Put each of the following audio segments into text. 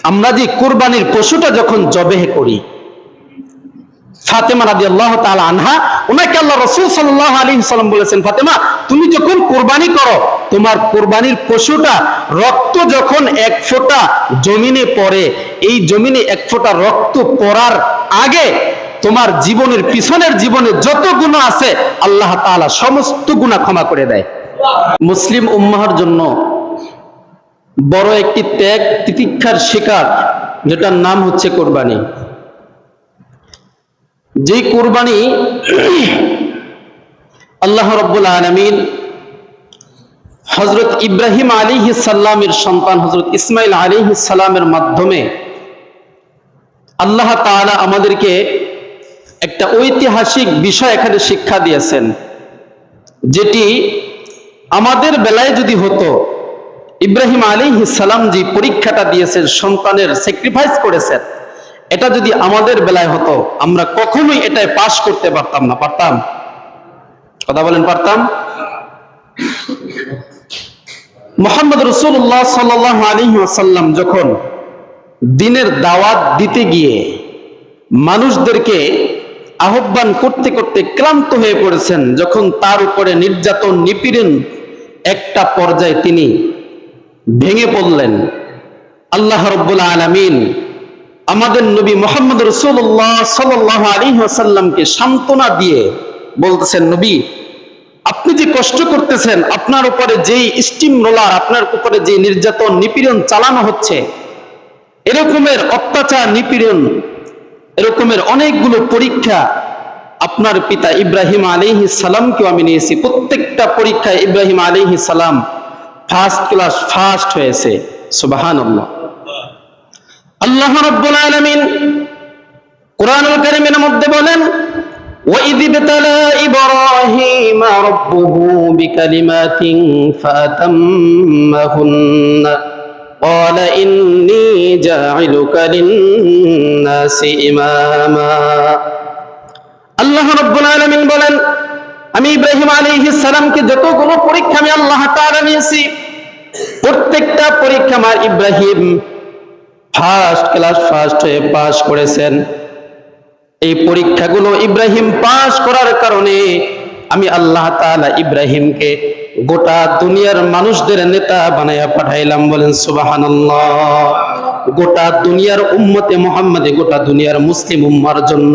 আমরা যে কুরবানির পশুটা যখন জবেহ করি, ফাতেমা রাদিয়াল্লাহু তাআলা আনহা, ওনাকে আল্লাহ রাসূল সাল্লাল্লাহু আলাইহি ওয়াসাল্লাম বলেছেন, ফাতেমা তুমি যখন কুরবানি করো, তোমার কুরবানির পশুটা রক্ত যখন এক ফোঁটা জমিনে পড়ে, এই জমিনে এক ফোঁটা রক্ত পড়ার আগে তোমার জীবনের পিছনের জীবনে যত গুনাহ আছে আল্লাহ তাআলা সমস্ত গুনাহ ক্ষমা করে দেয়। মুসলিম উম্মাহর জন্য বড় একটি ত্যাগ তিতিক্ষার শিকার, যেটার নাম হচ্ছে কুরবানি। যে কুরবানি আল্লাহ রাব্বুল আলামিন হযরত ইব্রাহিম আলাইহিস সালামের সন্তান হযরত ইসমাঈল আলাইহিস সালামের মাধ্যমে আল্লাহ তাআলা আমাদেরকে একটা ঐতিহাসিক বিষয় এখানে শিক্ষা দিয়েছেন, যেটি আমাদের বেলায় যদি হতো, ইব্রাহিম আলাইহিস সালাম যে পরীক্ষাটা দিয়েছেন, সন্তানের স্যাক্রিফাইস করেছেন, এটা যদি আমাদের বেলায় হতো আমরা কখনোই এটাই পাশ করতে পারতাম না। পারতাম? কথা বলেন, পারতাম? মুহাম্মদ রাসূলুল্লাহ সাল্লাল্লাহু আলাইহি ওয়াসাল্লাম যখন দ্বীনের দাওয়াত দিতে গিয়ে মানুষদেরকে আহ্বান করতে করতে ক্লান্ত হয়ে পড়েছেন, যখন তার উপরে নির্যাতন নিপীড়ন একটা পর্যায়ে তিনি ভেঙে পড়লেন, আল্লাহ রাব্বুল আলামিন আমাদের নবী মুহাম্মদ রাসূলুল্লাহ সাল্লাল্লাহু আলাইহি ওয়াসাল্লামকে সান্ত্বনা দিয়ে বলতেছেন, নবী আপনি যে কষ্ট করতেছেন, আপনার উপরে যেই স্টিম রোলার, আপনার উপরে যে নির্যাতন নিপীড়ন চালানো হচ্ছে, এরকমের অত্যাচার নিপীড়ন, এরকমের অনেকগুলো পরীক্ষা আপনার পিতা ইব্রাহিম আলাইহিস সালামকেও আমি নিয়েছি। প্রত্যেকটা পরীক্ষায় ইব্রাহিম আলাইহিস সালাম ফার্স্ট ক্লাস ফার্স্ট হয়েছে। সুবহানাল্লাহ। আল্লাহ রাব্বুল আলামিন কুরআনুল কারীমের মধ্যে বলেন, وَإِذِ ابْتَلَى إِبْرَاهِيمَ رَبُّهُ بِكَلِمَاتٍ فَأَتَمَّهُنَّ قَالَ إِنِّي جَاعِلُكَ لِلنَّاسِ إِمَامًا। আল্লাহ রাব্বুল আলামিন বলেন, আমি ইব্রাহিম আলাইহিস সালামকে যতগুলো পরীক্ষা আমি আল্লাহ তাআলা নিয়েছি, প্রত্যেকটা পরীক্ষা আমার ইব্রাহিম ফার্স্ট ক্লাস ফার্স্ট হয়ে পাস করেছেন। এই পরীক্ষাগুলো ইব্রাহিম পাস করার কারণে আমি আল্লাহ তাআলা ইব্রাহিমকে গোটা দুনিয়ার মানুষদের নেতা বানায়া পাঠাইলাম। বলেন সুবহানাল্লাহ। গোটা দুনিয়ার উম্মতে মুহাম্মাদে, গোটা দুনিয়ার মুসলিম উম্মার জন্য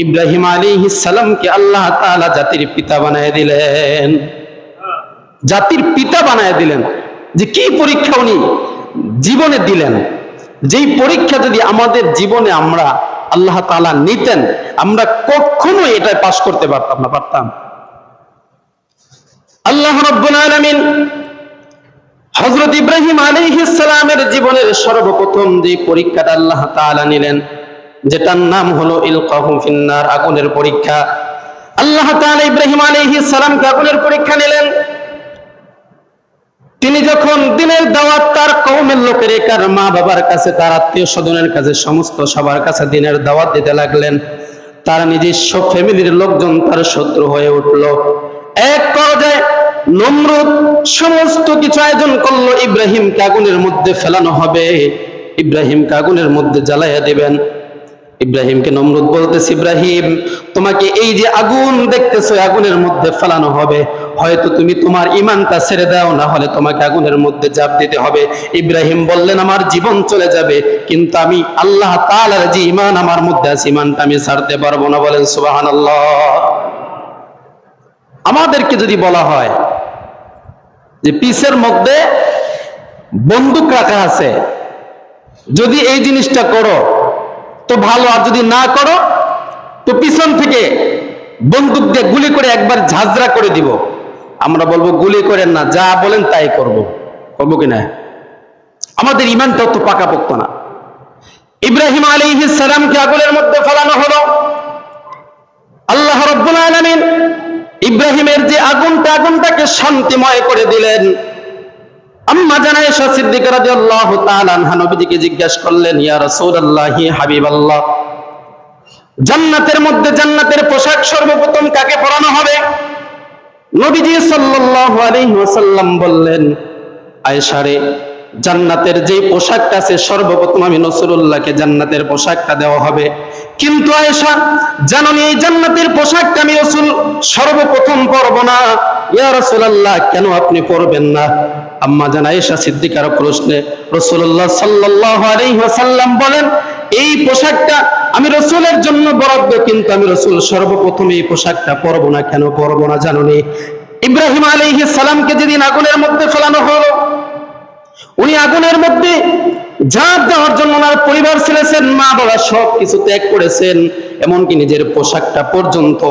ইব্রাহিম আলাইহিস সালামকে আল্লাহ তাআলা জাতির পিতা বানায় দিলেন। জাতির পিতা বানায় দিলেন। যে কি পরীক্ষা উনি জীবনে দিলেন, যেই পরীক্ষা যদি আমাদের জীবনে আমরা আল্লাহ তাআলা নিতেন, আমরা কখনো এটা পাস করতে পারতাম না। পারতাম? আল্লাহ রাব্বুল আলামিন হযরত ইব্রাহিম আলাইহিস সালামের জীবনের সর্বপ্রথম যে পরীক্ষাটা আল্লাহ তাআলা নিলেন, যেটার নাম হলো ইলকাহু ফিন্নার, আগুনের পরীক্ষা। আল্লাহ তাআলা ইব্রাহিম আলাইহিস সালামকে আগুনের পরীক্ষা নিলেন। তিনি যখন দ্বীনের দাওয়াত তার কওমের লোকের, কার মা বাবার কাছে, তার আত্মীয় স্বজনের কাছে, সমস্ত সবার কাছে দ্বীনের দাওয়াত দিতে লাগলেন, তার নিজস্ব ফ্যামিলির লোকজন তার শত্রু হয়ে উঠল। এক পর্যায়ে নমরুদ সমস্ত কিছু আয়োজন করলো, ইব্রাহিমকে আগুনের মধ্যে ফেলানো হবে, ইব্রাহিমকে আগুনের মধ্যে জ্বালাইয়া দিবেন। ইব্রাহিমকে নমরুদ বলতেছে, ইব্রাহিম তোমাকে এই যে আগুন দেখতেছো, আগুনের মধ্যে ফেলানো হবে, হয়তো তুমি তোমার ঈমানটা ছেড়ে দাও, না হলে তোমাকে আগুনের মধ্যে জাপ দিতে হবে। ইব্রাহিম বললেন, আমার জীবন চলে যাবে, কিন্তু আমি আল্লাহ তাআলার যে ঈমান আমার মধ্যে আছে, ঈমানটা আমি ছাড়তে পারবো না। বলেন সুবহানাল্লাহ। আমাদেরকে যদি বলা হয় যে পিসের মধ্যে বন্দুক রাখা আছে, যদি এই জিনিসটা করো তো ভালো, আর যদি না করো তো পিছন থেকে বন্দুক দিয়ে গুলি করে একবার ঝাঁঝরা করে দিব, আমরা বলবো গুলি করেন না, যা বলেন তাই করব। করবো কিনা? আমাদের ঈমানটাও তো পাকাপোক্ত না। ইব্রাহিম আলাইহিস সালামকে আগুনের মধ্যে ফেলানো হলো। আল্লাহ রাব্বুল আলামিন ইব্রাহিমের যে আগুনটাকে শান্তিময় করে দিলেন। আম্মা জানা আয়েশা সিদ্দিকা রাদিয়াল্লাহু তাআলা আনহা নবীজিকে জিজ্ঞাসা করলেন, ইয়া রাসূলুল্লাহ, হাবিবাল্লাহ, জান্নাতের মধ্যে জান্নাতের পোশাক সর্বপ্রথম কাকে পরানো হবে? নবীজি সাল্লাল্লাহু আলাইহি ওয়াসাল্লাম বললেন, আয়েশা রে, জান্নাতের যে পোশাকটা আছে সর্বপ্রথম আমি রাসূলুল্লাহকে জান্নাতের পোশাকটা দেওয়া হবে। কিন্তু আয়েশা জানেন এই জান্নাতের পোশাকটা আমি রাসূল সর্বপ্রথম পরব না। ইয়া রাসূলুল্লাহ, কেন আপনি পরবেন না? আম্মা জান আয়েশা সিদ্দিকার প্রশ্নে রাসূলুল্লাহ সাল্লাল্লাহু আলাইহি ওয়াসাল্লাম বলেন, এই পোশাকটা আমি রাসূলের জন্য বরাদ্দ, কিন্তু আমি রাসূল সর্বপ্রথম এই পোশাকটা পরব না। কেন পরব না জানেন? ইব্রাহিম আলাইহিস সালামকে যেদিন আগুনের মধ্যে ফেলানো হলো, উনি আগুনের মধ্যে ঝাঁপ দেওয়ার জন্য ওনার পরিবার ছেড়েছেন, মা বাবা সব কিছু ত্যাগ করেছেন, এমনকি নিজের পোশাকটা পর্যন্ত,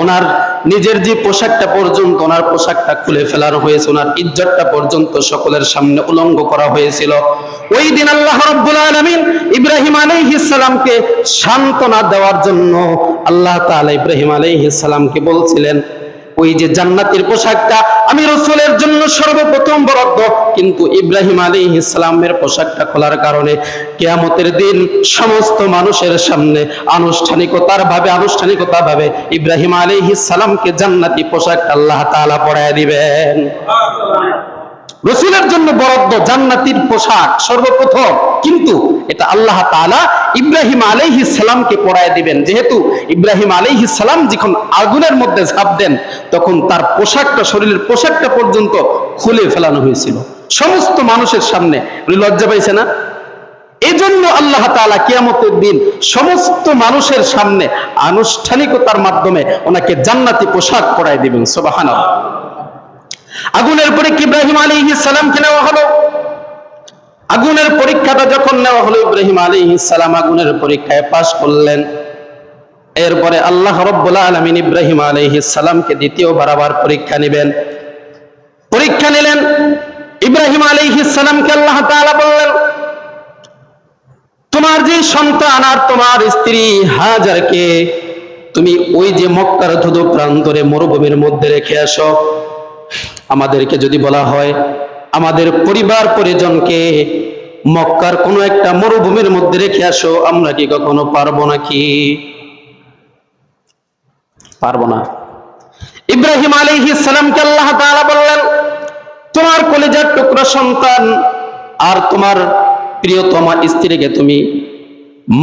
ওনার নিজের যে পোশাকটা পর্যন্ত ওনার পোশাকটা খুলে ফেলানো হয়েছে, ওনার ইজ্জতটা পর্যন্ত সকলের সামনে উলঙ্গ করা হয়েছিল। ওই দিন আল্লাহ রাব্বুল আলামিন ইব্রাহিম আলাইহিস সালামকে সান্ত্বনা দেওয়ার জন্য আল্লাহ তাআলা ইব্রাহিম আলাইহিস সালামকে বলছিলেন, ওই যে জান্নাতের পোশাকটা আমি রাসূলের জন্য সর্বপ্রথম বরাদ্দ, কিন্তু ইব্রাহিম আলাইহিস সালামের পোশাকটা খোলার কারণে কিয়ামতের দিন সমস্ত মানুষের সামনে আনুষ্ঠানিকতা ভাবে ইব্রাহিম আলাইহিস সালামকে জান্নাতি পোশাকটা আল্লাহ তাআলা পরায় দিবেন। রাসূলের জন্য বরাদ্দ জান্নাতের পোশাক সর্বপ্রথম, কিন্তু এটা আল্লাহ তাআলা ইব্রাহিম আলাইহিস সালামকে পরায় দিবেন। যেহেতু ইব্রাহিম আলাইহিস সালাম যখন আগুনের মধ্যে ঝাঁপ দেন, তখন তার পোশাকটা, শরীরের পোশাকটা পর্যন্ত খুলে ফেলানো হয়েছিল সমস্ত মানুষের সামনে। লজ্জা পাইছে না? এজন্য আল্লাহ তাআলা কিয়ামতের দিন সমস্ত মানুষের সামনে আনুষ্ঠানিকতার মাধ্যমে ওনাকে জান্নাতি পোশাক পরায় দিবেন। সুবহানাল্লাহ। আগুনের পরীক্ষা ইব্রাহিম আলাইহিস সালামকে নেওয়া হলো। আগুনের পরীক্ষাটা যখন নেওয়া হলো, ইব্রাহিম আলাইহিস সালাম আগুনের পরীক্ষায় পাশ করলেন। এরপরে আল্লাহ রাব্বুল আলামিন ইব্রাহিম আলাইহিস সালামকে দ্বিতীয়বার আবার পরীক্ষা নিলেন। ইব্রাহিম আলাইহিস সালামকে আল্লাহ তাআলা বললেন, তোমার যে সন্তান আর তোমার স্ত্রী হাজারকে তুমি ওই যে মক্কার ধুধু প্রান্তরে মরুভূমির মধ্যে রেখে আসো। আমাদেরকে যদি বলা হয় আমাদের পরিবার পরিজনকে মক্কার কোনো একটা মরুভূমির মধ্যে রেখে আসো, আমরা কি কখনো পারবো নাকি? পারবো না। ইব্রাহিম আলাইহিস সালামকে আল্লাহ তাআলা বললেন, তোমার কলিজার টুকরা সন্তান আর তোমার প্রিয়তমা স্ত্রীকে তুমি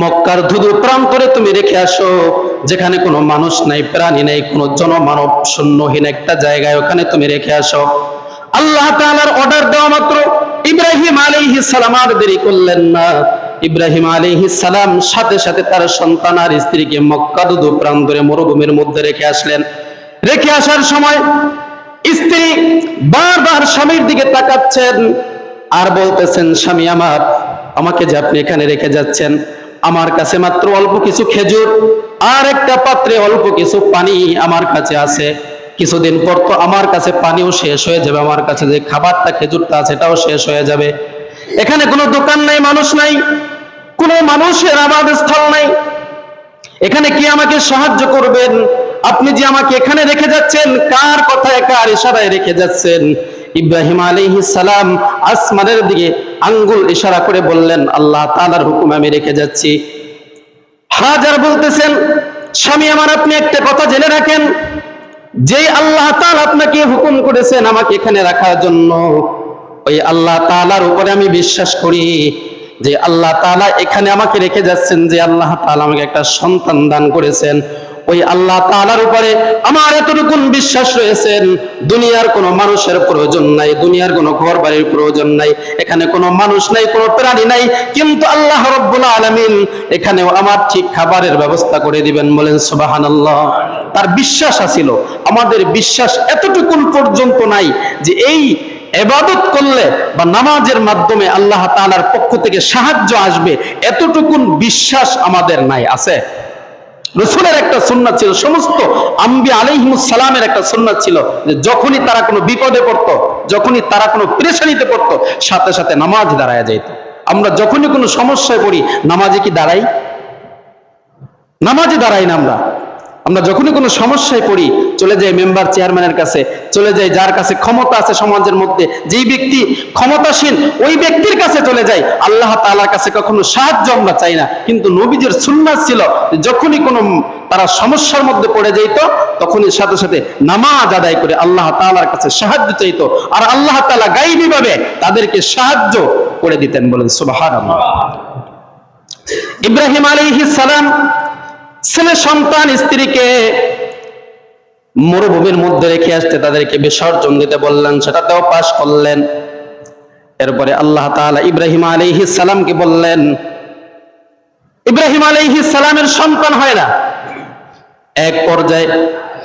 মক্কার ধুধু প্রান্তরে তুমি রেখে আসো, যেখানে কোনো মানুষ নাই, প্রাণী নাই, কোনো জনমানব শূন্যহীন একটা জায়গায় ওখানে তুমি রেখে আসো। আল্লাহ তাআলার অর্ডার দেওয়া মাত্র ইব্রাহিম আলাইহিস সালাম আর দেরি করলেন না। ইব্রাহিম আলাইহিস সালাম সাথে সাথে তার সন্তান আর স্ত্রীকে মক্কা ধুধু প্রান্তরে মরুভূমির মধ্যে রেখে আসলেন। রেখে আসার সময় স্ত্রী বারবার স্বামীর দিকে তাকাচ্ছেন আর বলতেছেন, স্বামী আমার, আমাকে যে আপনি এখানে রেখে যাচ্ছেন, আমার কাছে মাত্র অল্প কিছু খেজুর আর একটা পাত্রে অল্প কিছু পানি আমার কাছে আছে, কিছুদিন পর তো আমার কাছে পানিও শেষ হয়ে যাবে, আমার কাছে যে খাবারটা খেজুরটা আছে এটাও শেষ হয়ে যাবে। এখানে কোনো দোকান নাই, মানুষ নাই, কোনো মানুষের আবাদস্থল নাই, এখানে কি আমাকে সাহায্য করবেন? আপনি যে আমাকে এখানে রেখে যাচ্ছেন, কার কথায় কার ইশারায় রেখে যাচ্ছেন? ইব্রাহিম আলাইহিস সালাম আসমানের দিকে আঙ্গুল ইশারা করে বললেন, আল্লাহ তাআলার হুকুমে আমি রেখে যাচ্ছি। হাজার বলতেছেন, স্বামী আমার, আপনি একটা কথা জেনে রাখেন, যে আল্লাহ তাআলা আপনাকে হুকুম করেছেন আমাকে এখানে রাখার জন্য, ওই আল্লাহ তাআলার উপরে আমি বিশ্বাস করি যে আল্লাহ তাআলা এখানে আমাকে রেখে যাচ্ছেন, যে আল্লাহ তাআলা আমাকে একটা সন্তান দান করেছেন, ওই আল্লাহ তাআলার উপরে আমার এতটুকু বিশ্বাস রয়েছেন, দুনিয়ার কোনো মানুষের প্রয়োজন নাই, দুনিয়ার কোনো ঘর বাড়ির প্রয়োজন নাই, এখানে কোনো মানুষ নাই, কোনো প্রাণী নাই, কিন্তু আল্লাহ রাব্বুল আলামিন এখানেও আমার ঠিক খাবারের ব্যবস্থা করে দিবেন। বলেন সুবহানাল্লাহ। তার বিশ্বাস আছিল। আমাদের বিশ্বাস এতটুকু পর্যন্ত নাই যে এই ইবাদত করলে বা নামাজের মাধ্যমে আল্লাহ তাআলার পক্ষ থেকে সাহায্য আসবে, এতটুকু বিশ্বাস আমাদের নাই। আছে? রাসূলের একটা সুন্নাত ছিল, সমস্ত আম্বিয়া আলাইহিমুস সালামের একটা সুন্নাত ছিল যে যখনই তারা কোনো বিপদে পড়তো, যখনই তারা কোনো পেরেশানিতে পড়তো, সাথে সাথে নামাজ দাঁড়ায় যেত। আমরা যখনই কোনো সমস্যায় পড়ি, নামাজে কি দাঁড়াই? নামাজে দাঁড়াই না আমরা। আমরা যখনই কোনো সমস্যায় পড়ি চলে যাই মেম্বার চেয়ারম্যানের কাছে, চলে যাই যার কাছে ক্ষমতা আছে সমাজের মধ্যে, যেই ব্যক্তি ক্ষমতাসীন ওই ব্যক্তির কাছে চলে যাই। আল্লাহ তাআলার কাছে কখনো সাহায্য আমরা চাই না। কিন্তু নবীজির সুন্নাত ছিল যখনই কোনো তারা সমস্যার মধ্যে পড়ে যেত তখনই সাথে সাথে নামাজ আদায় করে আল্লাহ তাআলার কাছে সাহায্য চাইতো, আর আল্লাহ তাআলা গায়বী ভাবে তাদেরকে সাহায্য করে দিতেন। বলেন সুবহানাল্লাহ। ইব্রাহিম আলাইহিস সালাম ছেলে সন্তান স্ত্রীকে মরুভূমির মধ্যে রেখে আসতে তাদেরকে বিসর্জন দিতে বললেন, সেটাতেও পাশ করলেন। এরপরে আল্লাহ তাআলা ইব্রাহিম আলাইহিস সালামকে বললেন, ইব্রাহিম আলাইহিস সালামের সন্তান হয় না। এক পর্যায়ে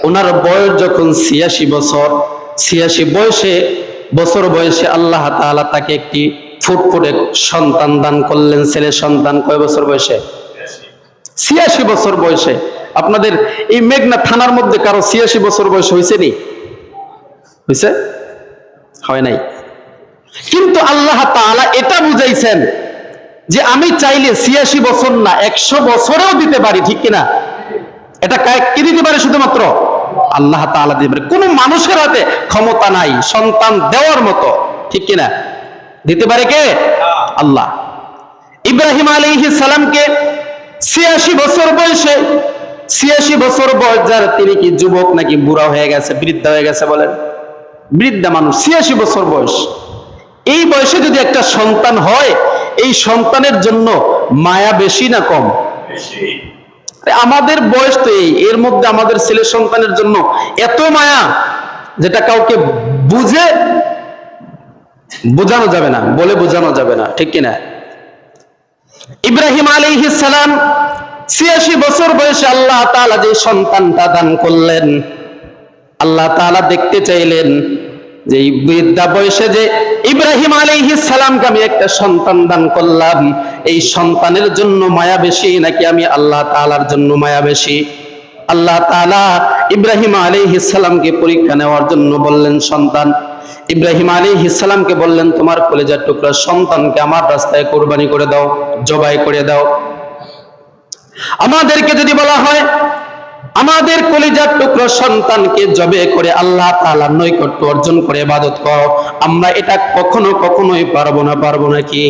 ওনার বয়স যখন ৮৬ বছর, ৮৬ বছর বয়সে আল্লাহ তাআলা তাকে একটি ফুটফুটে সন্তান দান করলেন, ছেলে সন্তান। কয় বছর বয়সে? ৮৬ বছর বয়সে। আপনাদের এই মেঘনা থানার মধ্যে কারো ৮৬ বছর বয়স হয়েছে নি? হয়েছে? হয় নাই। কিন্তু আল্লাহ তাআলা এটা বুঝাইছেন যে আমি চাইলে ৮৬ বছর না ১০০ বছরেও দিতে পারি, ঠিক কিনা? এটা কে দিতে পারে? শুধুমাত্র আল্লাহ তাআলা দিতে পারে। কোন মানুষের হাতে ক্ষমতা নাই সন্তান দেওয়ার মতো, ঠিক কিনা? দিতে পারে কে? আল্লাহ। ইব্রাহিম আলাইহিস সালামকে ৮৬ বছর বয়সে, ৮৬ বছর বয়স যার, তিনি কি যুবক নাকি বুড়া হয়ে গেছে, বৃদ্ধা হয়ে গেছে? বলেন, বৃদ্ধা মানুষ, ৮৬ বছর বয়স। এই বয়সে যদি একটা সন্তান হয়, এই সন্তানের জন্য মায়া বেশি না কম? আমাদের বয়স তো এর মধ্যে আমাদের ছেলে সন্তানের জন্য এত মায়া যেটা কাউকে বোঝানো যাবে না, বলে বোঝানো যাবে না, ঠিক কিনা? ইব্রাহিম আলাইহিস সালাম ৮৬ বছর বয়সে আল্লাহ তাআলা যে সন্তানটা দান করলেন, আল্লাহ তাআলা দেখতে চাইলেন যে এই বৃদ্ধা বয়সে যে ইব্রাহিম আলাইহিস সালামকে আমি একটা সন্তান দান করলাম, এই সন্তানের জন্য মায়া বেশি নাকি আমি আল্লাহ তাআলার জন্য মায়া বেশি? আল্লাহ তাআলা ইব্রাহিম আলাইহিস সালামকে পরীক্ষা নেওয়ার জন্য বললেন সন্তান। ইব্রাহিম আলাইহিস সালামকে বললেন, তোমার কলিজার টুকরা সন্তানকে আমার রাস্তায় কুরবানি করে দাও, জবাই করে দাও। আমাদেরকে যদি বলা হয় আমাদের কলিজার টুকরা সন্তানকে জবে করে আল্লাহ তাআলার নৈকট্য অর্জন করে ইবাদত করো, আমরা এটা কখনোই পারবো না। পারবো নাকি?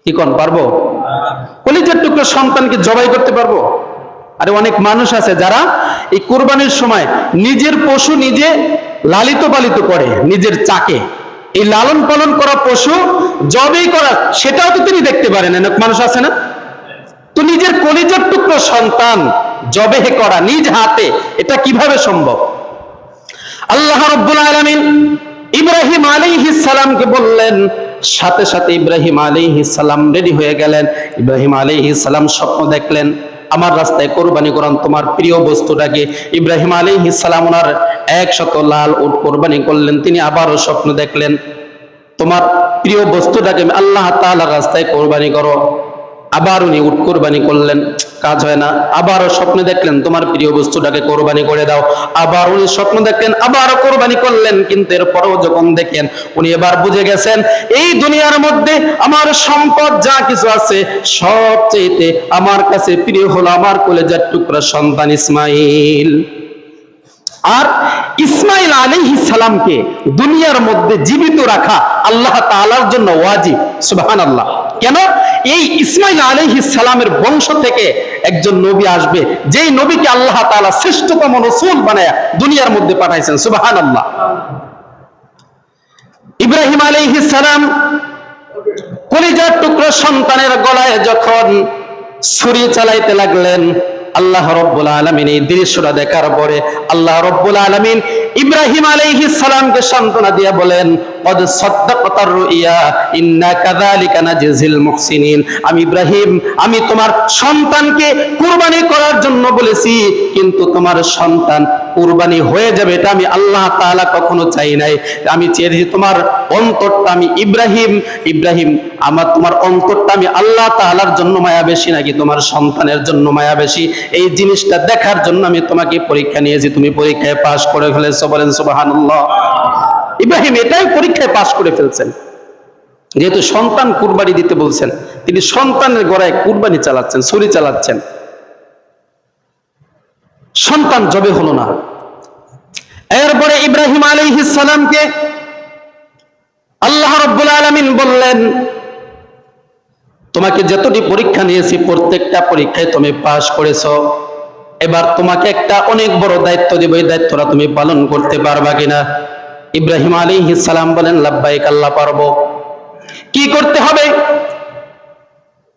কি কোন পারবো? কলিজার টুকরা সন্তানকে জবাই করতে পারবো? আরে অনেক মানুষ আছে যারা এই কুরবানির সময় নিজের পশু নিজে লালিত পালিত করে, নিজের চাকে। এই লালন পালন করা পশু জবাই করা, সেটাও তো তিনি দেখতে পারেন। অনেক মানুষ আছে না? তো নিজের কলিজার টুকরো সন্তান জবেহ করা নিজ হাতে, এটা কিভাবে সম্ভব? আল্লাহ রাব্বুল আলামিন ইব্রাহিম আলাইহিস সালামকে বললেন, সাথে সাথে ইব্রাহিম আলাইহিস সালাম রেডি হয়ে গেলেন। ইব্রাহিম আলাইহিস সালাম স্বপ্ন দেখলেন, আমার রাস্তায় কোরবানি করান তোমার প্রিয় বস্তুটাকে। ইব্রাহিম আলাইহিস সালাম ওনার ১০০ লাল উট কোরবানি করলেন। তিনি আবারও স্বপ্ন দেখলেন, তোমার প্রিয় বস্তুটাকে আল্লাহ তাআলার রাস্তায় কোরবানি করো। আবার উনি উট কোরবানি করলেন, কাজ হয় না। আবারও স্বপ্নে দেখলেন, তোমার প্রিয় বস্তুটাকে কোরবানি করে দাও। আবার উনি স্বপ্ন দেখলেন, আবারও কোরবানি করলেন। কিন্তু এরপরেও যখন দেখেন, উনি এবার বুঝে গেছেন এই দুনিয়ার মধ্যে আমার সম্পদ যা কিছু আছে সবচেয়ে আমার কাছে প্রিয় হলো আমার কলেজার টুকরা সন্তান ইসমাইল। আর ইসমাইল আলাইহিস সালামকে দুনিয়ার মধ্যে জীবিত রাখা আল্লাহ তাআলার জন্য ওয়াজিব। সুবহানাল্লাহ। কেন? এই ইসমাইল আলাইহিস সালামের বংশ থেকে একজন নবী আসবে, যেই নবীকে আল্লাহ তাআলা শ্রেষ্ঠতম রাসূল বানায়া দুনিয়ার মধ্যে পাঠাইছেন। সুবহানাল্লাহ। ইব্রাহিম আলাইহিস সালাম কলিজার টুকরা সন্তানের গলায় যখন ছুরি চালাইতে লাগলেন, আল্লাহ রাব্বুল আলামিন এই দৃশ্যটা দেখার পরে আল্লাহ রাব্বুল আলামিন ইব্রাহিম আলাইহিস সালামকে সান্ত্বনা দিয়ে বলেন, কদ সাদ্দাকাতার রুইয়া ইন্না কাযালিকা নাজিল মুহসিনিন। আমি ইব্রাহিম, আমি তোমার সন্তানকে কুরবানি করার জন্য বলেছি, কিন্তু তোমার সন্তান কুরবানি হয়ে যাবে এটা আমি আল্লাহ তাআলা কখনো চাই নাই। আমি চেয়েছি তোমার অন্তরটা, আমি ইব্রাহিম আমার তোমার অন্তরটা আমি আল্লাহ তাআলার জন্য মায়া বেশি নাকি তোমার সন্তানের জন্য মায়া বেশি, এই জিনিসটা দেখার জন্য আমি তোমাকে পরীক্ষা নিয়েছি। তুমি পরীক্ষায় পাশ করে ফেলেছো। বলেন সুবহানাল্লাহ। ইব্রাহিম এটাই পরীক্ষায় পাশ করে ফেলছেন। যেহেতু সন্তান কুরবানি দিতে বলছেন, তিনি সন্তানের গলায় কুরবানি চালাচ্ছেন, ছুরি চালাচ্ছেন। সন্তান জবে হলো না। এরপরে ইব্রাহিম আলাইহিস সালামকে আল্লাহ রাব্বুল আলামিন বললেন, তোমাকে যতটি পরীক্ষা নিয়েছি প্রত্যেকটা পরীক্ষায় তুমি পাস করেছো, এবার তোমাকে একটা অনেক বড় দায়িত্ব দেব, এই দায়িত্বটা তুমি পালন করতে পারবা কিনা? ইব্রাহিম আলাইহিস সালাম বলেন, লাব্বাইক আল্লাহ, পারবো। কি করতে হবে?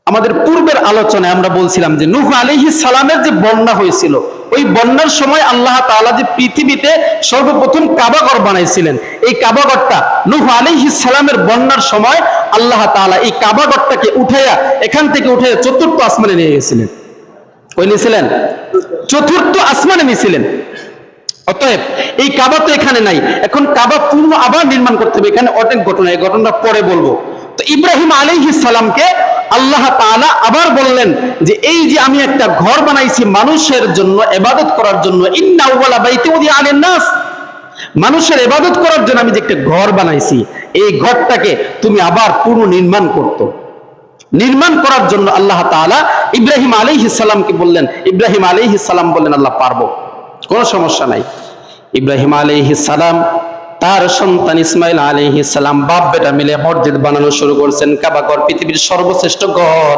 আমাদের পূর্বের আলোচনায় আমরা বলছিলাম যে নূহ আলাইহিস সালামের যে বন্যা হয়েছিল, ওই বন্যার সময় আল্লাহ তাআলা যে পৃথিবীতে সর্বপ্রথম কাবাঘর বানাইছিলেন, এই কাবাঘরটা নূহ আলাইহিস সালামের বন্যার সময় আল্লাহ তাআলা এই কাবাঘরটাকে উঠাইয়া, এখান থেকে উঠাইয়া চতুর্থ আসমানে নিয়ে গেছিলেন। কই নিয়েছিলেন? চতুর্থ আসমানে নিয়েছিলেন। অতএব এই কাবা তো এখানে নাই, এখন কাবা পূর্ণ আবার নির্মাণ করতে হবে। এখানে অনেক ঘটনা, এই ঘটনাটা পরে বলবো। তো ইব্রাহিম আলাইহিস সালামকে আল্লাহ তাআলা আবার বললেন যে এই যে আমি একটা ঘর বানাইছি মানুষের জন্য, ইবাদত করার জন্য, ইন্না আউওয়ালা বাইতি উযিআ লিন-নাস, মানুষের ইবাদত করার জন্য আমি যে একটা ঘর বানাইছি, এই ঘরটাকে তুমি আবার পুনঃ নির্মাণ করার জন্য আল্লাহ তাআলা ইব্রাহিম আলাইহিস সালামকে বললেন। ইব্রাহিম আলাইহিস সালাম বললেন, আল্লাহ, পারবো, কোনো সমস্যা নাই। ইব্রাহিম আলাইহিস সালাম তার সন্তান ইসমাইল আলাইহিস সালাম বাপ বেটা মিলে মসজিদ বানানো শুরু করছেন। কাবা ঘর পৃথিবীর সর্বশ্রেষ্ঠ ঘর,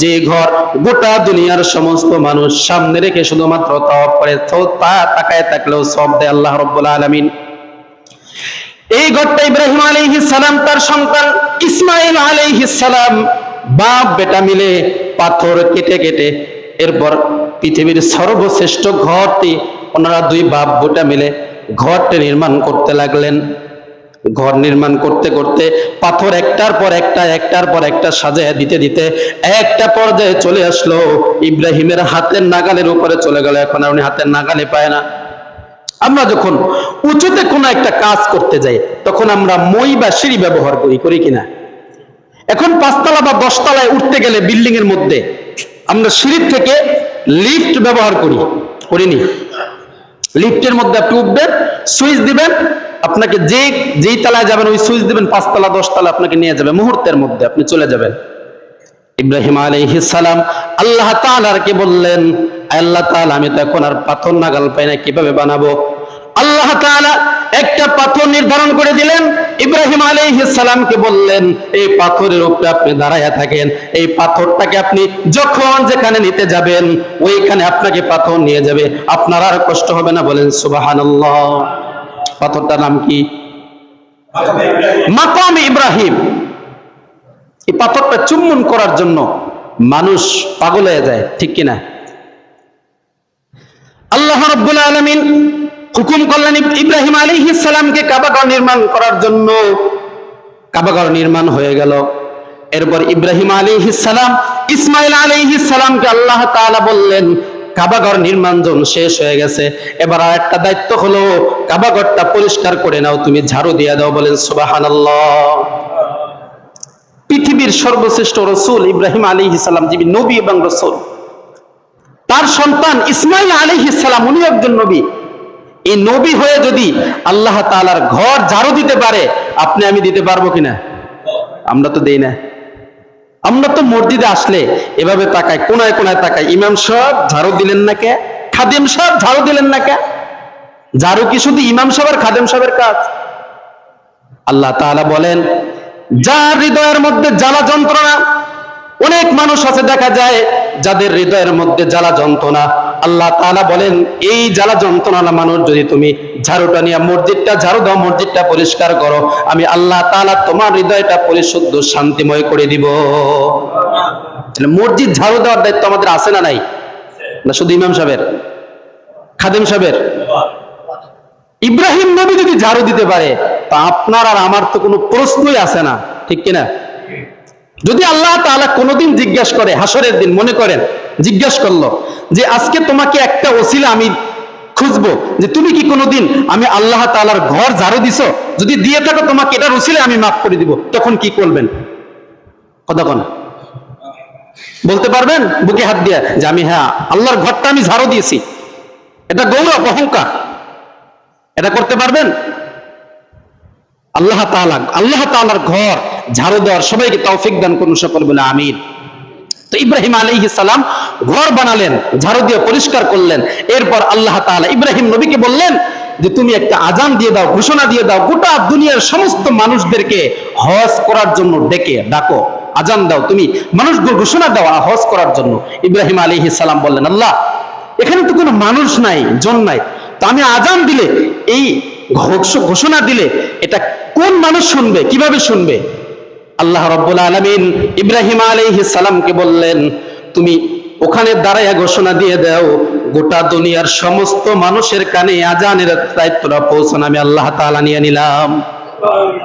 যে ঘর গোটা দুনিয়ার সমস্ত মানুষ সামনে রেখে শুধুমাত্র তাওয়াফ করে, তাকায় থাকলেও সওয়াব দেয় আল্লাহ রাব্বুল আলামিন। এই ঘরটা ইব্রাহিম আলাইহিস সালাম তার সন্তান ইসমাইল আলাইহিস সালাম বাপ বেটা মিলে পাথর কেটে কেটে এরপর পৃথিবীর সর্বশ্রেষ্ঠ ঘরটি ওনারা দুই বাপ বেটা মিলে ঘরটি নির্মাণ করতে লাগলেন। ঘর নির্মাণ করতে করতে পাথর একটার পর একটা সাজায় দিতে দিতে একটা পর্যায়ে চলে আসলো, ইব্রাহিমের হাতের নাগালের উপরে চলে গেল। এখন আর উনি হাতের নাগালে পায় না। আমরা যখন উঁচুতে কোনো একটা কাজ করতে যাই তখন আমরা মই বা সিঁড়ি ব্যবহার করি কিনা? এখন 5 তলা বা 10 তলায় উঠতে গেলে বিল্ডিং এর মধ্যে আমরা সিঁড়ির থেকে লিফট ব্যবহার করিনি? লিফটের মধ্যে আপনি উঠবেন, সুইচ দিবেন, আপনাকে যেই তলায় যাবেন ওই সুইচ দিবেন, 5 তলা 10 তলা আপনাকে নিয়ে যাবে, মুহূর্তের মধ্যে আপনি চলে যাবেন। ইব্রাহিম আলাইহিস সালাম আল্লাহ তাআলাকে বললেন, আল্লাহ তাআলা, আমি তো এখন আর পাথর নাগাল পাই না, কিভাবে বানাবো? আল্লাহ তাআলা একটা পাথর নির্ধারণ করে দিলেন। ইব্রাহিম আলাইহিস সালামকে বললেন, এই পাথরের উপরে আপনি দাঁড়ায়া থাকেন, এই পাথরটাকে আপনি যখন যেখানে নিতে যাবেন ওইখানে আপনাকে পাথর নিয়ে যাবে, আপনার আর কষ্ট হবে না। বলেন সুবহানাল্লাহ। পাথরটার নাম কি? মাকাম ইব্রাহিম। এই পাথরটা চুম্বন করার জন্য মানুষ পাগল হয়ে যায়, ঠিক কিনা? আল্লাহ রাব্বুল আলামিন হুকুম করলেন ইব্রাহিম আলাইহিস সালামকে কাবাঘর নির্মাণ করার জন্য। কাবাঘর নির্মাণ হয়ে গেল। এরপর ইব্রাহিম আলাইহিস সালাম ইসমাইল আলাইহিস সালামকে আল্লাহ তাআলা বললেন, কাবাঘর নির্মাণ যখন শেষ হয়ে গেছে, এবার আর একটা দায়িত্ব হলো, কাবাঘরটা পরিষ্কার করে নাও, তুমি ঝাড়ু দিয়ে দাও। বলেন সুবহানাল্লাহ। পৃথিবীর সর্বশ্রেষ্ঠ রাসূল ইব্রাহিম আলাইহিস সালাম, যিনি নবী এবং রাসূল, তার সন্তান ইসমাইল আলাইহিস সালাম উনি একজন নবী। এই নবী হয়ে যদি আল্লাহ তাআলার ঘর ঝাড়ু দিতে পারে, আপনি আমি দিতে পারবো কিনা? আমরা তো দেই না। আমরা তো মসজিদে আসলে এভাবে তাকাই, কোনায় কোনায় তাকাই, ইমাম সাহেব ঝাড়ু দিলেন না কে? খাদেম সাহেব ঝাড়ু দিলেন না কে? ঝাড়ু কি শুধু ইমাম সাহেব আর খাদেম সাহেবের কাজ? আল্লাহ তাআলা বলেন, যার হৃদয়ের মধ্যে জ্বালা যন্ত্রণা, অনেক মানুষ আছে দেখা যায় যাদের হৃদয়ের মধ্যে জ্বালা যন্ত্রণা, আল্লাহ তাআলা বলেন, এই জ্বালা যন্ত্রণা মানুষ যদি তুমি ঝাড়ুটা নিয়ে মসজিদটা ঝাড়ু দাও, মসজিদটা পরিষ্কার করো, আমি আল্লাহ তাআলা তোমার হৃদয়টা পরিশুদ্ধ শান্তিময় করে দিব। তাহলে মসজিদ ঝাড়ু দেওয়ার দায়িত্ব আমাদের আছে না নাই? না শুধু ইমাম সাহেবের, খাদেম সাহেবের? ইব্রাহিম নবী যদি ঝাড়ু দিতে পারে, তা আপনার আর আমার তো কোনো প্রশ্নই আসে না, ঠিক কিনা? যদি আল্লাহ তাআলা কোনোদিন জিজ্ঞাসা করে, হাসরের দিন মনে করেন জিজ্ঞাসা করলো যে আজকে তোমাকে একটা ওসিলা আমি খুঁজবো যে তুমি কি কোনোদিন আমি আল্লাহ তাআলার ঘর ঝাড়ু দিছো, যদি দিয়ে থাকো তোমাকে এটার ওসিলা আমি মাফ করে দিব, তখন কি করবেন? কতক্ষণ বলতে পারবেন বুকে হাত দিয়ে যে আমি হ্যাঁ আল্লাহর ঘরটা আমি ঝাড়ু দিয়েছি? এটা গৌরব, অহংকার। এটা করতে পারবেন? আল্লাহ তাআলার ঘর ঝাড়ু দেওয়ার সবাইকে তৌফিক দান করুন, সকল বলে আমিন। তো ইব্রাহিম আলাইহিস সালাম ঘর বানালেন, ঝাড়ু দিয়ে পরিষ্কার করলেন। এরপর আল্লাহ তাআলা ইব্রাহিম নবীকে বললেন যে তুমি একটা আজান দিয়ে দাও, ঘোষণা দিয়ে দাও, গোটা দুনিয়ার সমস্ত মানুষদেরকে হজ করার জন্য ডাকো, আজান দাও, তুমি মানুষগুলো ঘোষণা দাও হজ করার জন্য। ইব্রাহিম আলাইহিস সালাম বললেন, আল্লাহ এখানে তো কোনো মানুষ নাই, জন নাই, তো আমি আজান দিলে, এই ঘোষণা দিলে এটা কোন মানুষ শুনবে, কিভাবে শুনবে? আল্লাহ রাব্বুল আলামিন ইব্রাহিম আলাইহিস সালামকে বললেন, তুমি ওখানে দাঁড়ায়া ঘোষণা দিয়ে দাও, গোটা দুনিয়ার সমস্ত মানুষের কানে আজানের দায়িত্বটা পৌঁছানো আমি আল্লাহ তাআলা নিয়ে নিলাম।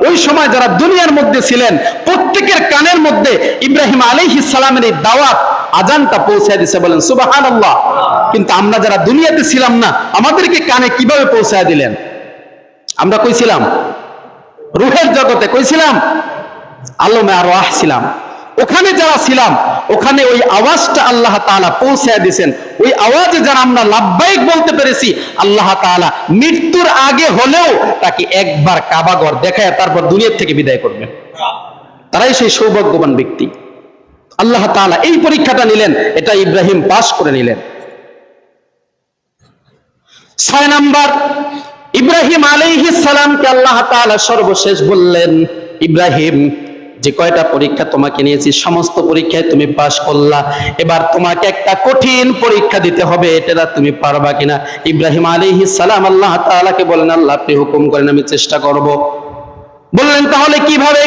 ওই সময় যারা দুনিয়ার মধ্যে ছিলেন প্রত্যেকের কানের মধ্যে ইব্রাহিম আলাইহিস সালামের এই দাওয়াত, আজানটা পৌঁছায় দিয়েছে, বলেন সুবহানাল্লাহ। কিন্তু আমরা যারা দুনিয়াতে ছিলাম না, আমাদেরকে কানে কিভাবে পৌঁছায় দিলেন? আমরা কই ছিলাম? রূহের জগতে কই ছিলাম? আলমে আরওয়াহ ছিলাম। ওখানে যারা ছিলাম, ওখানে ওই আওয়াজটা আল্লাহ তাআলা পৌঁছায় দিয়েছেন। ওই আওয়াজে যারা আমরা লাব্বাইক বলতে পেরেছি, আল্লাহ তাআলা মৃত্যুর আগে হলেও তাকে একবার কাবাঘর দেখায় তারপর দুনিয়া থেকে বিদায় করবেন। তারাই সেই সৌভাগ্যবান ব্যক্তি। আল্লাহ তাআলা এই পরীক্ষাটা নিলেন, এটা ইব্রাহিম পাশ করে নিলেন। 6 নাম্বার, ইব্রাহিম আলাইহিস সালামকে আল্লাহ তাআলা সর্বশেষ বললেন, ইব্রাহিম যে কয়টা পরীক্ষা তোমাকে নিয়েছি সমস্ত পরীক্ষায় তুমি পাশ করলা, এবার তোমাকে একটা কঠিন পরীক্ষা দিতে হবে, এটা তুমি পারবা কিনা? ইব্রাহিম আলাইহিস সালাম আল্লাহ তাআলাকে বলেন, আল্লাহ আপনি হুকুম করেন, আমি চেষ্টা করব। বললেন তাহলে কিভাবে?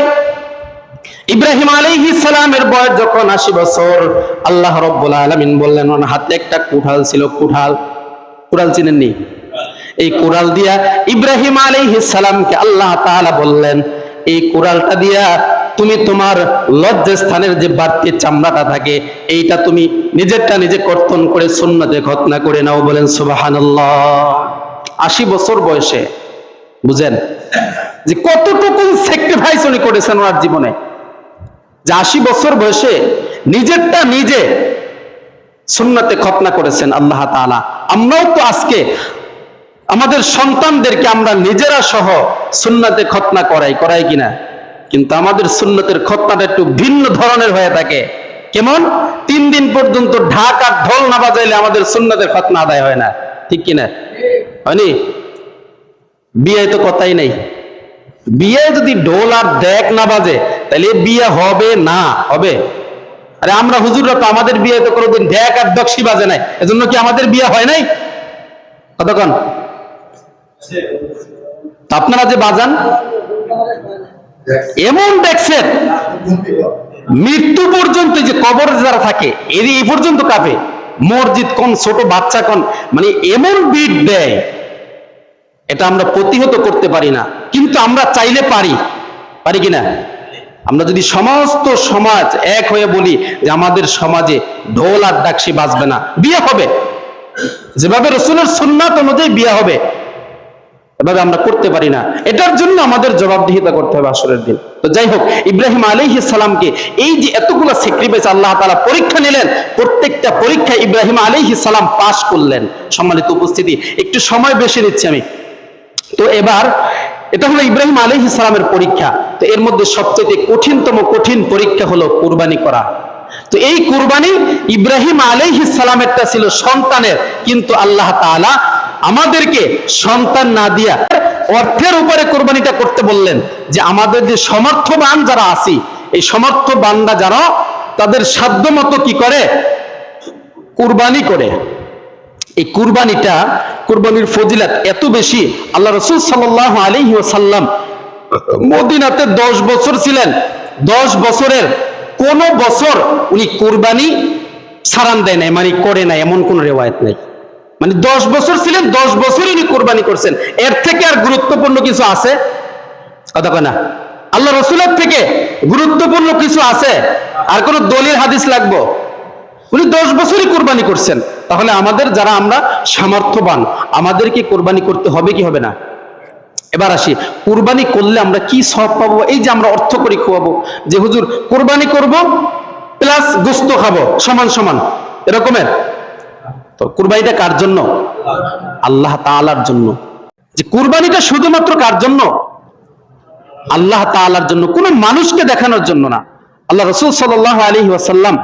ইব্রাহিম আলাইহিস সালামের বয়স যখন 80 বছর, আল্লাহ রাব্বুল আলামিন বললেন, ওনার হাতে একটা কুঠাল ছিল, কুঠাল চিনেননি? এই কুড়াল দিয়া ইব্রাহিম আলাইহিস সালামকে আল্লাহ তাআলা বললেন, এই কুড়ালটা দিয়া তুমি তোমার লজ্জাস্থানের যে বাড়তি চামড়াটা থাকে, এইটা তুমি নিজেরটা নিজে কর্তন করে সুন্নতে খতনা করে নাও, বলেন সুবহানাল্লাহ। 80 বছর বয়সে, বুঝেন যে কতটুকু স্যাক্রিফাইস উনি করেছেন ওনার জীবনে, যে 80 বছর বয়সে নিজেরটা নিজে সুন্নতে খতনা করেছেন আল্লাহ তাআলা। আমরাও তো আজকে আমাদের সন্তানদেরকে আমরা নিজেরা সহ সুন্নতে খতনা করাই কিনা? কিন্তু আমাদের সুন্নতের খতনাটা একটু ভিন্ন ধরনের হয়ে থাকে। কেমন? 3 দিন পর্যন্ত ঢাক আর ঢোল না বাজাইলে আমাদের সুন্নতের খতনা আদায় হয় না, ঠিক কিনা? হয়নি? বিয়ে তো কথাই নাই। বিয়ে যদি ঢোল আর ডেক না বাজে তাহলে বিয়ে হবে না। হবে? আরে আমরা হুজুররা তো আমাদের বিয়ে তো কোনোদিন ঢেক আর ডক্সি বাজে নাই, এজন্য কি আমাদের বিয়ে হয় নাই? কতক্ষণ আপনারা যে বাজান এমন দেখছেন, মৃত্যু পর্যন্ত যে কবরে যারা থাকে এই পর্যন্ত কাঁপে, মসজিদ কোন, ছোট বাচ্চা কোন, মানে এমন বিট দেয়, এটা আমরা প্রতিহত করতে পারি না। কিন্তু আমরা চাইলে পারি কিনা? আমরা যদি সমস্ত সমাজ এক হয়ে বলি যে আমাদের সমাজে ঢোল আর ডাকসি বাজবে না, বিয়ে হবে, যেভাবে রাসূলের সুন্নাত অনুযায়ী বিয়ে হবে, এভাবে আমরা করতে পারি না। এটার জন্য আমাদের জবাবদিহিতা করতে হবে আসরের দিন। তো যাই হোক, ইব্রাহিম আলাইহিস সালামকে এই যে এতগুলো স্যাক্রিফাইস আল্লাহ তাআলা পরীক্ষা নিলেন, প্রত্যেকটা পরীক্ষায় ইব্রাহিম আলাইহিস সালাম পাশ করলেন। সম্মানিত উপস্থিতি, একটু সময় বেশি নিচ্ছি আমি। তো এবার এটা হলো ইব্রাহিম আলাইহিস সালামের পরীক্ষা। তো এর মধ্যে সবচেয়ে কঠিন পরীক্ষা হলো কুরবানি করা। তো এই কুরবানি ইব্রাহিম আলাইহিস সালামেরটা ছিল সন্তানের, কিন্তু আল্লাহ তাআলা আমাদেরকে সন্তান না দিয়া অর্থের উপরে কুরবানিটা করতে বললেন, যে আমাদের যে সমর্থবান যারা আছি, এই সমর্থবানরা যারা তাদের সাধ্য মতো কি করে, কুরবানি করে। এই কুরবানির ফজিলত এত বেশি, আল্লাহ রাসূল সাল্লাল্লাহু আলাইহি ওয়াসাল্লাম মদিনাতে 10 বছর ছিলেন, 10 বছরের কোন বছর উনি কুরবানি সারান দেয় নাই, মানে করে নাই, এমন কোন রিওয়ায়াত নেই। মানে 10 বছর ছিলেন, 10 বছরই উনি কুরবানি করছেন। এর থেকে আর গুরুত্বপূর্ণ কিছু আছে? কথা কয় না? আল্লাহ রাসূলের থেকে গুরুত্বপূর্ণ কিছু আছে? আর কোন দলিল হাদিস লাগবে? উনি 10 বছরই কুরবানি করছেন। তাহলে আমাদের যারা আমরা সামর্থ্যবান, আমাদের কি কুরবানি করতে হবে কি হবে না? এবার আসি, কুরবানি করলে আমরা কি সওয়াব পাবো? এই যে আমরা অর্থ করি খাওয়াবো, যে হুজুর কুরবানি করব প্লাস গোশত খাবো সমান সমান, এরকমের। তো কুরবানিটা কার জন্য? আল্লাহ তাআলার জন্য। যে কুরবানিটা শুধুমাত্র কার জন্য? আল্লাহ তাআলার জন্য, কোনো মানুষকে দেখানোর জন্য না। আল্লাহ রাসূল সাল্লাল্লাহু আলাইহি ওয়াসাল্লাম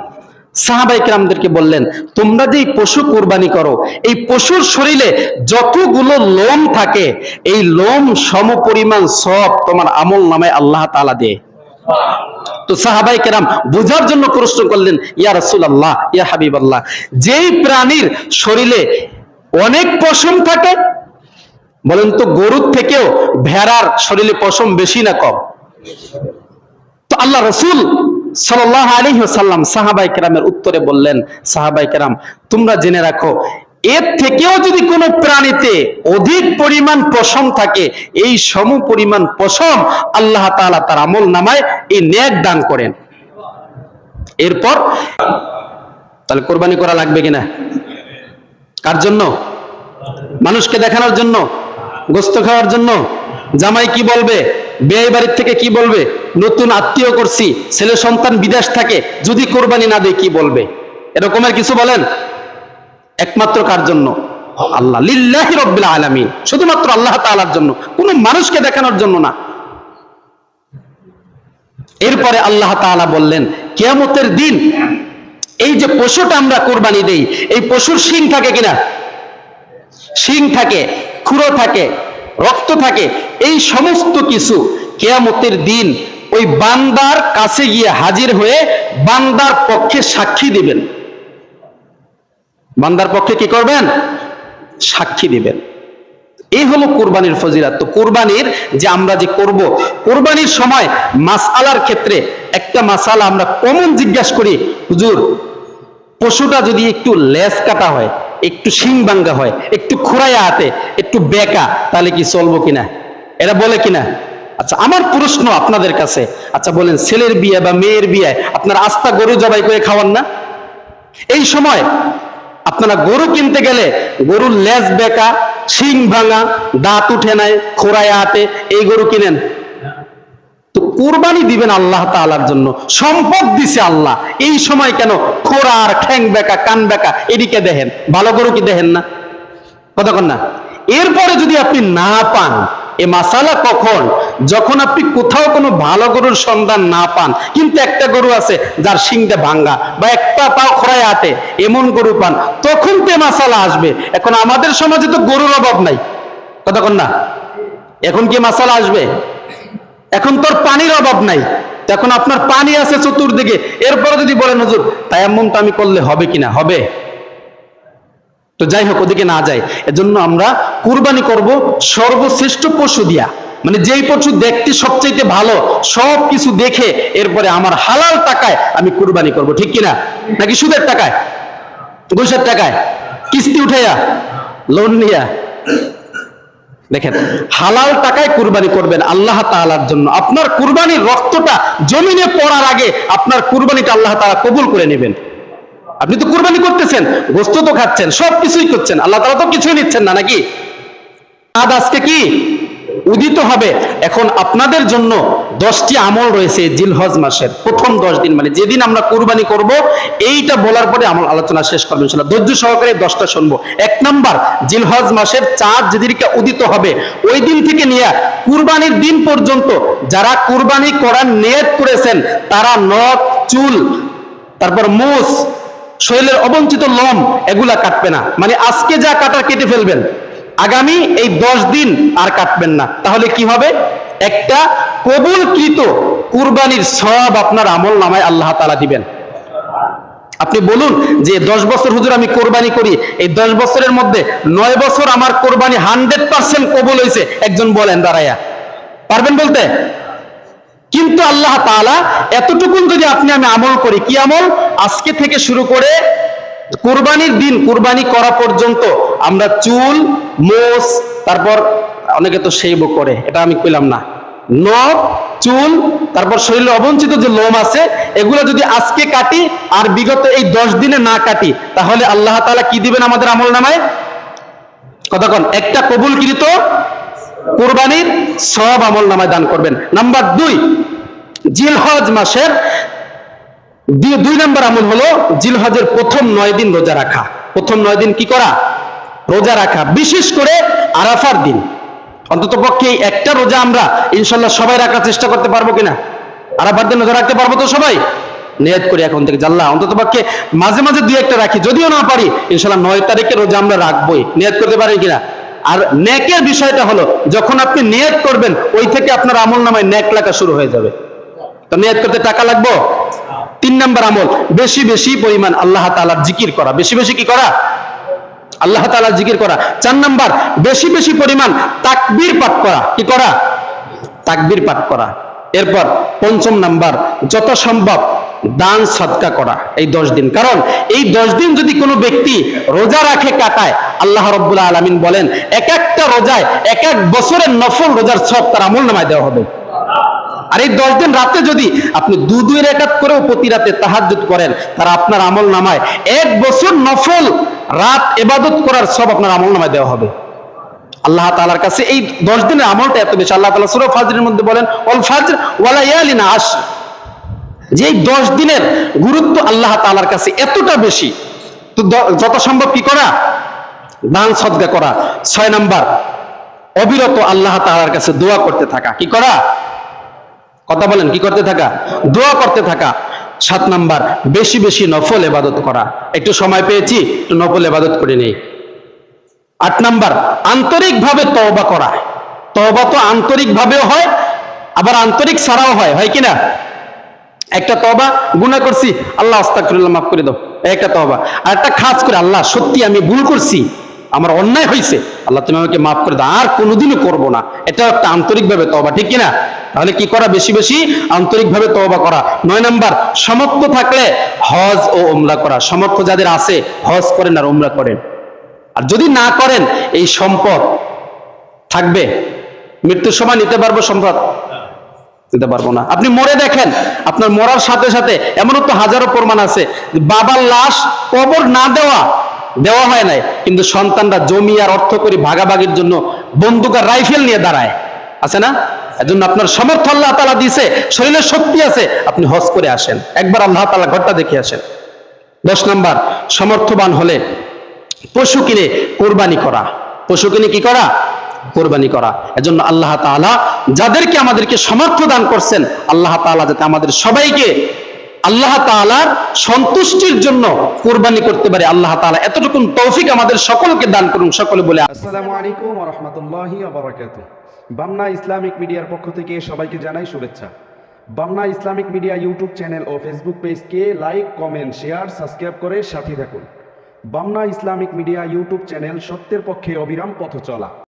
সাহাবায়ে কেরামদেরকে বললেন, তোমরা যে পশু কুরবানি করো, এই পশুর শরীরে যতগুলো লোম থাকে, এই লোম সমপরিমাণ সব তোমার আমল নামায় আল্লাহ তাআলা দেয়। তো সাহাবায়ে কেরাম বোঝার জন্য প্রশ্ন করলেন, ইয়া রাসূলুল্লাহ, ইয়া হাবিবাল্লাহ, যেই প্রাণীর শরীরে অনেক পশম থাকে, বলেন তো গরুর থেকেও ভেড়ার শরীরে পশম বেশি না কম? তো আল্লাহ রাসূল সাল্লাল্লাহু আলাইহি ওয়াসাল্লাম সাহাবায়ে কেরামের উত্তরে বললেন, সাহাবায়ে কেরাম তোমরা জেনে রাখো, এর থেকেও যদি কোনো প্রাণীতে অধিক পরিমাণ পশম থাকে, এই সম পরিমাণ পশম আল্লাহ তাআলা তার আমল নামায় এই নেক দান করেন। এরপর তাহলে কোরবানি করা লাগবে কিনা? কার জন্য? মানুষকে দেখানোর জন্য? গোস্ত খাওয়ার জন্য? জামাই কি বলবে? বিয়ে বাড়ির থেকে কি বলবে? নতুন আত্মীয় করছি, ছেলে সন্তান বিদেশ থাকে, যদি কোরবানি না দেয় কি বলবে? এরকমের কিছু বলেন? একমাত্র কার জন্য? আল্লাহ, লিল্লাহি রাব্বিল আলামিন, শুধুমাত্র আল্লাহ তাআলার জন্য, কোনো মানুষকে দেখানোর জন্য না। এরপরে আল্লাহ তাআলা বললেন, কিয়ামতের দিন এই যে পশুটা আমরা কোরবানি দেই, এই পশুর শিং থাকে কিনা? শিং থাকে, খুরো থাকে, রক্ত থাকে, এই সমস্ত কিছু কিয়ামতের দিন ওই বান্দার কাছে গিয়ে হাজির হয়ে বান্দার পক্ষে সাক্ষী দিবেন। বান্দার পক্ষে কি করবেন? সাক্ষী দিবেন। এই হলো কুরবানির ফজিলত। তো কুরবানির যে আমরা যে করব, কুরবানির সময় মাসআলার ক্ষেত্রে একটা মাসআলা আমরা কমন জিজ্ঞাসা করি, হুজুর পশুটা যদি একটু লেজ কাটা হয়, একটু শিং ভাঙ্গা হয়, একটু খোঁড়াইয়া হাতে, একটু বেঁকা, তাহলে কি চলবো কিনা? এরা বলে কিনা? আচ্ছা, আমার প্রশ্ন আপনাদের কাছে, আচ্ছা বলেন, ছেলের বিয়ে বা মেয়ের বিয়ে আপনারা আস্তা গরু জবাই করে খাওয়ান না? এই সময় আপনারা গরু কিনতে গেলে গরুর লেজ বেঁকা, শিং ভাঙা, দাঁত উঠে নাই, খোঁড়াইয়া হাতে, এই গরু কিনেন? তো কুরবানি দিবেন আল্লাহ তাআলার জন্য, সম্পদ দিছে আল্লাহ, এই সময় কেন খোঁড়া আর ঠ্যাং বেঁকা, কান বেঁকা এদিকে দেখেন? ভালো গরু কি দেখেন না? কথা কন না? এরপরে যদি আপনি না পান, এ মাসালা কখন? যখন আপনি কোথাও কোনো ভালো গরুর সন্ধান না পান, কিন্তু একটা গরু আছে যার শিংটা ভাঙ্গা বা একটা পাও খোঁড়ায় হাতে, এমন গরু পান, তখন তো মাসালা আসবে। এখন আমাদের সমাজে তো গরুর অভাব নাই, কথা কন না? এখন কি মাসালা আসবে? এখন তোর পানির অভাব নাই, এখন আপনার পানি আছে চতুর্দিকে, এরপরে যদি বলেন হুজুর তায়াম্মুম তো আমি করলে হবে কিনা? হবে। তো যাই হোক, ওদিকে না যায়। এজন্য আমরা কুরবানি করব সর্বশ্রেষ্ঠ পশু দিয়া, মানে যেই পশু দেখতে সবচেয়ে ভালো, সব কিছু দেখে এরপরে আমার হালাল টাকায় আমি কুরবানি করব, ঠিক কিনা? নাকি সুদের টাকায়, ঘুষের টাকায়, কিস্তি উঠাইয়া, লোন নিয়া? দেখেন, হালাল টাকায় কুরবানি করবেন আল্লাহ তাআলার জন্য। আপনার কুরবানির রক্তটা জমিনে পড়ার আগে আপনার কুরবানিটা আল্লাহ তাআলা কবুল করে নেবেন। আপনি তো কুরবানি করতেছেন, গোশত তো খাচ্ছেন, সবকিছুই করছেন, আল্লাহ তাআলা তো কিছুই নিচ্ছেন না, নাকি? আজ আজকে কি উদিত হবে। এখন আপনাদের জন্য 10টি আমল রয়েছে জিলহজ মাসের প্রথম 10 দিন, মানে যেদিন আমরা কুরবানি করব, এইটা বলার পরে আমল আলোচনা শেষ করব ইনশাআল্লাহ। ধৈর্য সহকারে 10টা শুনবো। 1 নাম্বার, জিলহজ মাসের চাঁদ যেদিনকে উদিত হবে, ওই দিন থেকে নিয়ে কুরবানির দিন পর্যন্ত যারা কুরবানি করার নিয়ত করেছেন, তারা নখ, চুল, তারপর মুছ, শরীরের অবঞ্চিত লোম এগুলা কাটবে না। মানে আজকে যা কাটার কেটে ফেলবেন, আগামী এই 10 দিন আর কাটবেন না। তাহলে কি হবে? একটা কবুলকৃত কুরবানির সওয়াব আপনার আমল নামায় আল্লাহ তাআলা দিবেন। আপনি বলুন যে 10 বছর হুজুর আমি কোরবানি করি, এই 10 বছরের মধ্যে 9 বছর আমার কোরবানি 100% কবুল হয়েছে, একজন বলেন দাঁড়ায়া, পারবেন বলতে? কিন্তু আল্লাহ তাআলা এতটুকুন যদি আপনি আমি আমল করি, কি আমল? আজকে থেকে শুরু করে কুরবানির দিন কুরবানি করা পর্যন্ত আমরা চুল, মোষ, তারপর অনেকে তো শেভও করে, এটা আমি কইলাম না, নখ, চুল, তারপর শরীরে অবঞ্চিত যে লোম আছে, এগুলো যদি আজকে কাটি আর বিগত এই 10 দিনে না কাটি, তাহলে আল্লাহ তাআলা কি দিবেন আমাদের আমল নামায়? কথা কন, একটা কবুলকৃত কুরবানির সওয়াব আমল নামায় দান করবেন। নাম্বার 2, জিলহজ মাসের 2 নম্বর আমল হলো জিলহজের প্রথম 9 দিন রোজা রাখা। প্রথম 9 দিন কি করা? রোজা রাখা। বিশেষ করে আরাফার দিন অন্তত পক্ষে একটা রোজা আমরা ইনশাআল্লাহ সবাই রাখার চেষ্টা করতে পারবো কিনা? আরাফার দিন রোজা রাখতে পারবো তো সবাই? নিয়ত করি এখন থেকে, আল্লাহ অন্ততপক্ষে মাঝে মাঝে দুই একটা রাখি, যদিও না পারি ইনশাআল্লাহ 9 তারিখে রোজা আমরা রাখবোই। নিয়ত করতে পারি কিনা? আর নেকের বিষয়টা হলো, যখন আপনি নিয়ত করবেন ওই থেকে আপনার আমল নামায় নেক লেখা শুরু হয়ে যাবে। তো নিয়ত করতে টাকা লাগবে। 3 নাম্বার আমল, বেশি বেশি পরিমাণ আল্লাহ তাআলার জিকির করা। বেশি বেশি কি করা? আল্লাহ তাআলার জিকির করা। 4 নাম্বার, বেশি বেশি পরিমাণ তাকবীর পাঠ করা। কি করা? তাকবীর পাঠ করা। এরপর 5 নাম্বার, যত সম্ভব দান সদকা করা এই 10 দিন। কারণ এই 10 দিন যদি কোনো ব্যক্তি রোজা রাখে, কাটায়, আল্লাহ রাব্বুল আলামিন বলেন এক একটা রোজায় এক এক বছরের নফল রোজার সওয়াব তার আমলনামায় দেওয়া হবে। আর এই 10 দিন রাতে যদি আপনি 2 রাকাত করেও প্রতি রাতে তাহাজ্জুদ করেন, তার আপনার আমলনামায় 1 বছর নফল রাত ইবাদত করার সওয়াব আপনার আমলনামায় দেওয়া হবে। আল্লাহ তাআলার কাছে এই 10 দিনের আমলটা এত বেশি। আল্লাহ তাআলা সূরা ফাজরের মধ্যে বলেন ওয়াল ফাজর ওয়া লায়ালিন আশর, যে এই 10 দিনের গুরুত্ব আল্লাহ তাআলার কাছে এতটা বেশি। তো যত সম্ভব কি করা? দান সদকা করা। 6 নাম্বার, অবিরত আল্লাহ তাআলার কাছে দোয়া করতে থাকা। কি করা? কথা বলেন, কি করতে থাকা? দোয়া করতে থাকা। 7 নাম্বার, বেশি বেশি নফল ইবাদত করা। একটু সময় পেয়েছি, একটু নফল ইবাদত করে নেই। 8 নাম্বার, আন্তরিকভাবে তওবা করা। তওবা তো আন্তরিকভাবেও হয়, আবার আন্তরিক ছাড়াও হয়, হয় কিনা? একটা তওবা, গুনাহ করছি, আল্লাহ আস্তাগফিরুল্লাহ, মাফ করে দাও, একটা তওবা। আর একটা খাস করে, আল্লাহ সত্যি আমি ভুল করছি, আমার অন্যায় হয়েছে, আল্লাহ তুমি আমাকে মাফ করে দাও, আর কোনোদিনও করব না। এটা একটা আন্তরিকভাবে তওবা, ঠিক কিনা? তাহলে কি করা? বেশি বেশি আন্তরিকভাবে তওবা করা। 9 নাম্বার, সামর্থ্য থাকলে হজ ও উমরা করা। সামর্থ্য যাদের আছে হজ করেন আর উমরা করেন। আর যদি না করেন, এই সম্পদ থাকবে, মৃত্যুর সময় নিতে পারবো সম্পদ? নিতে পারবো না। আপনি মরে দেখেন, আপনার মরার সাথে সাথে এমনও তো হাজারো প্রমাণ আছে, বাবার লাশ কবর না দেওয়া হয় নাই, কিন্তু সন্তানরা জমি আর অর্থ করে ভাগাভাগির জন্য বন্দুক আর রাইফেল নিয়ে দাঁড়ায়, আছে না? এজন্য আপনার সামর্থ্য আল্লাহ তাআলা দিয়েছে, শরীরে শক্তি আছে, আপনি হজ করে আসেন, একবার আল্লাহ তাআলা ঘরটা দেখে আসেন। 10 নাম্বার, সমর্থবান হলে পশু কিনে কোরবানি করা। পশু কিনে কি করা? কোরবানি করা। এজন্য আল্লাহ তাআলা যাদেরকে আমাদেরকে সামর্থ্য দান করছেন, আল্লাহ তাআলা যাতে আমাদের সবাইকে আল্লাহ তাআলার সন্তুষ্টির জন্য কোরবানি করতে পারে, আল্লাহ তাআলা এতটুকু তৌফিক আমাদের সকলকে দান করুন। সকলে বলে আসসালামু আলাইকুম ওয়া রাহমাতুল্লাহি ওয়া বারাকাতুহু। বামনা ইসলামিক মিডিয়ার পক্ষ থেকে সবাইকে জানাই শুভেচ্ছা। Bamna Islamic media YouTube channel ও ফেসবুক পেজকে লাইক, কমেন্ট, শেয়ার, সাবস্ক্রাইব করে সাথে থাকুন। Bamna Islamic media YouTube channel সত্যের পক্ষে অবিরাম পথ চলা।